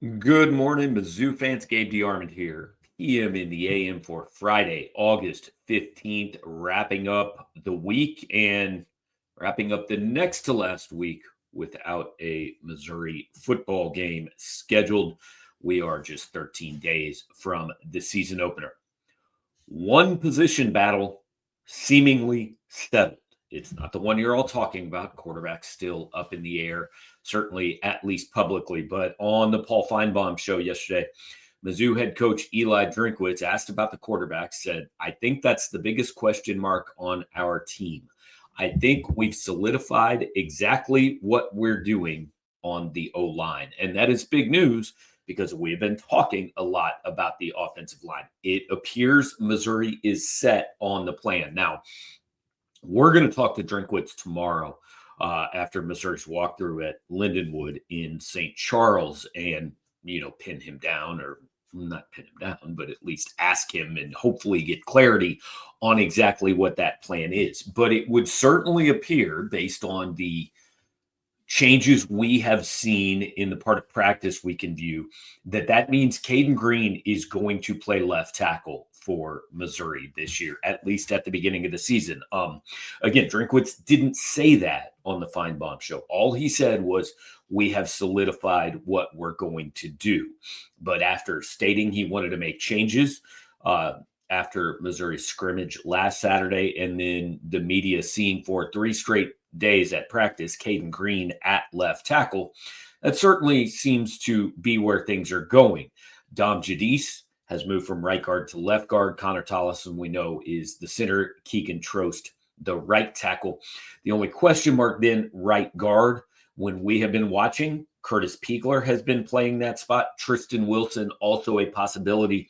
Good morning, Mizzou fans. Gabe DeArmond here. PM in the AM for Friday, August 15th, wrapping up the week and wrapping up the next to last week without a Missouri football game scheduled. We are just 13 days from the season opener. One position battle seemingly settled. It's not the one you're all talking about. Quarterback still up in the air, certainly at least publicly. But on the Paul Feinbaum show yesterday, Mizzou head coach Eli Drinkwitz asked about the quarterback, said, I think that's the biggest question mark on our team. I think we've solidified exactly what we're doing on the O line. And that is big news because we've been talking a lot about the offensive line. It appears Missouri is set on the plan. Now, we're going to talk to Drinkwitz tomorrow after Missouri's walkthrough at Lindenwood in St. Charles and, pin him down, or not pin him down, but at least ask him and hopefully get clarity on exactly what that plan is. But it would certainly appear, based on the changes we have seen in the part of practice we can view, that means Caden Green is going to play left tackle for Missouri this year, at least at the beginning of the season. Again, Drinkwitz didn't say that on the Feinbaum show. All he said was, we have solidified what we're going to do. But after stating he wanted to make changes, after Missouri's scrimmage last Saturday, and then the media seeing for 3 straight days at practice Caden Green at left tackle, that certainly seems to be where things are going. Dom Jadis has moved from right guard to left guard. Connor Tollison, we know, is the center. Keegan Trost, the right tackle. The only question mark then, right guard. When we have been watching, Curtis Piegler has been playing that spot. Tristan Wilson, also a possibility,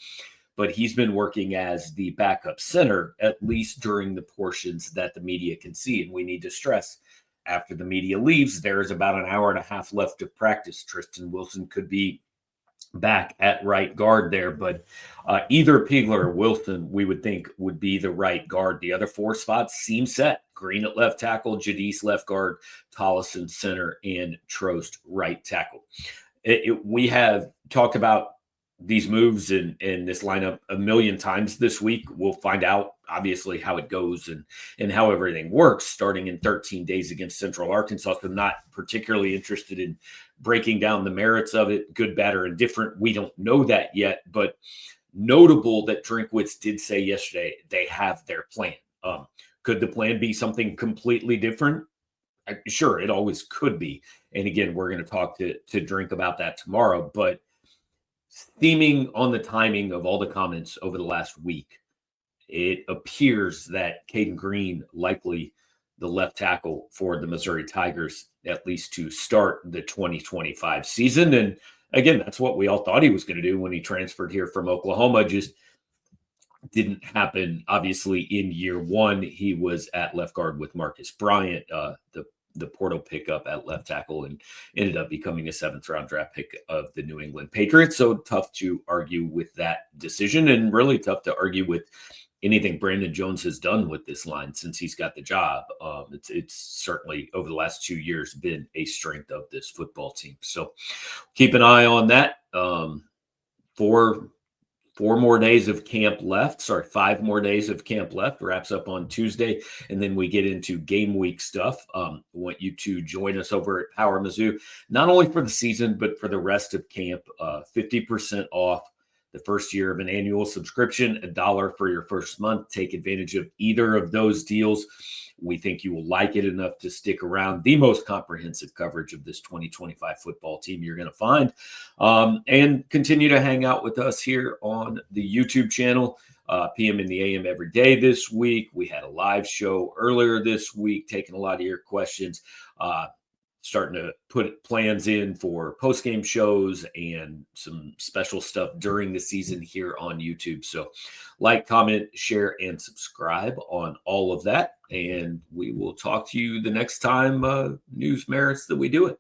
but he's been working as the backup center, at least during the portions that the media can see. And we need to stress, after the media leaves, there is about an hour and a half left of practice. Tristan Wilson could be back at right guard there, but either Piegler or Wilson, we would think, would be the right guard. The other 4 spots seem set. Green at left tackle, Jadis left guard, Tollison center, and Trost right tackle. We have talked about these moves and this lineup a million times this week. We'll find out, obviously, how it goes and how everything works starting in 13 days against Central Arkansas. So I'm not particularly interested in breaking down the merits of it, good, bad, or indifferent. We don't know that yet, but notable that Drinkwitz did say yesterday they have their plan. Could the plan be something completely different? Sure, it always could be. And again, we're going to talk to Drink about that tomorrow, but theming on the timing of all the comments over the last week, it appears that Caden Green likely the left tackle for the Missouri Tigers, at least to start the 2025 season. And again, that's what we all thought he was going to do when he transferred here from Oklahoma. Just didn't happen. Obviously, in year one, he was at left guard with Marcus Bryant, the portal pickup at left tackle, and ended up becoming a 7th-round draft pick of the New England Patriots. So tough to argue with that decision, and really tough to argue with anything Brandon Jones has done with this line since he's got the job. It's certainly over the last 2 years been a strength of this football team. So keep an eye on that. 4 more days of camp left. 5 more days of camp left. Wraps up on Tuesday, and then we get into game week stuff. Want you to join us over at Power Mizzou, not only for the season, but for the rest of camp. 50% off the first year of an annual subscription, $1 for your first month. Take advantage of either of those deals. We think you will like it enough to stick around. The most comprehensive coverage of this 2025 football team you're going to find. And continue to hang out with us here on the YouTube channel, PM in the AM every day this week. We had a live show earlier this week, taking a lot of your questions. Starting to put plans in for post-game shows and some special stuff during the season here on YouTube. So like, comment, share, and subscribe on all of that. And we will talk to you the next time news merits that we do it.